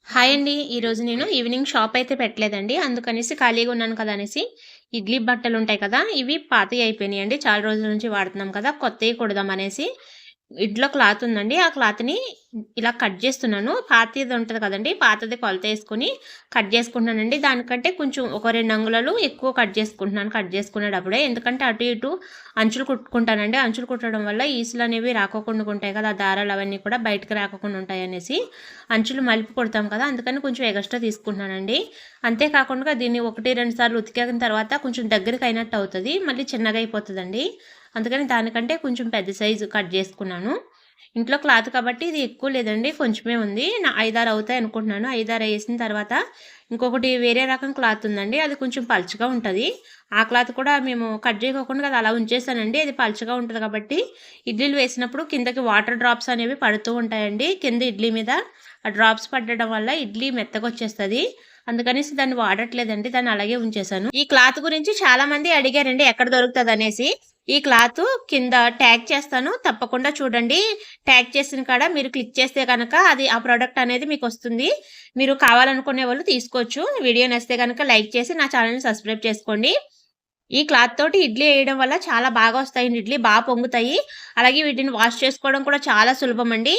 Hi అండి. ఈరోజు నేను ఈవినింగ్ షాప్ అయితే పెట్టలేదండి. అందుకనేసి ఖాళీగా ఉన్నాను కదా అనేసి ఇడ్లీ బట్టలుంటాయి కదా! ఇవి పాతయి అయిపోయినాయండి. చాలా రోజుల నుంచి వాడుతున్నాం కదా! కొత్తయి కుడదాం అనేసి ఇంట్లో క్లాత్ ఉందండి. ఆ క్లాత్‌ని ఇలా కట్ చేస్తున్నాను. పాతది ఉంటది కదండీ! పాతది కొలతేసుకొని కట్ చేసుకుంటున్నానండి. దానికంటే కొంచెం ఒక 2 అంగుళాలు ఎక్కువ కట్ చేసుకుంటున్నాను కట్ చేసుకునేటప్పుడే. ఎందుకంటే అటు ఇటు అంచులు కుట్టుకుంటానండి. అంచులు కుట్టడం వల్ల ఈసులనేవి రాకోకుండా ఉంటాయి కదా! ఆ దారాలు అవన్నీ కూడా బయటకి రాకోకుండా ఉంటాయనేసి అంచులు మలిపి కుడతాం కదా! అందుకని కొంచెం ఎగస్ట్రా తీసుకుంటున్నానండి. అంతే కాకుండా దీన్ని 1, 2 సార్లు ఉతికిన తర్వాత కొంచెం దగ్గరికి అయినట్టు అవుతది. మళ్ళీ చిన్నగా అయిపోతదండి. అందుకని దానికంటే కొంచెం పెద్ద సైజు కట్ చేసుకున్నాను. ఇంట్లో క్లాత్ కాబట్టి ఇది ఎక్కువ లేదండి. కొంచెమే ఉంది. 5, 6 అవుతాయి అనుకుంటున్నాను. 5, 6 ఏసిన తర్వాత ఇంకొకటి వేరే రకం క్లాత్ ఉందండి. అది కొంచెం పలుచగా ఉంటది. ఆ క్లాత్ కూడా మేము కట్ చేయకోకుండా అది అలా ఉంచేసానండి. అది పలుచగా ఉంటది కాబట్టి ఇడ్లీలు వేసినప్పుడు కిందకి వాటర్ డ్రాప్స్ అనేవి పడుతూ ఉంటాయండి. కింద ఇడ్లీ మీద ఆ డ్రాప్స్ పడడం వల్ల ఇడ్లీ మెత్తగొచ్చేస్తది. అందుకనేసి దాన్ని వాడట్లేదండి. దాన్ని అలాగే ఉంచేసాను. ఈ క్లాత్ గురించి చాలా మంది అడిగారండి ఎక్కడ దొరుకుతదనేసి. ఈ క్లాత్ కింద ట్యాగ్ చేస్తాను. తప్పకుండా చూడండి. ట్యాగ్ చేసిన కాడ మీరు క్లిక్ చేస్తే గనక అది ఆ ప్రొడక్ట్ అనేది మీకొస్తుంది. మీరు కావాలనుకునే వాళ్ళు తీసుకోవచ్చు. వీడియో నచ్చితే గనక లైక్ చేసి నా ఛానెల్‌ని సబ్స్క్రైబ్ చేసుకోండి. ఈ క్లాత్ తోటి ఇడ్లీ ఏయడం వల్ల చాలా బాగా వస్తాయండి. ఇడ్లీ పొంగుతాయి. అలాగే వీటిని వాష్ చేసుకోవడం కూడా చాలా సులభమండి.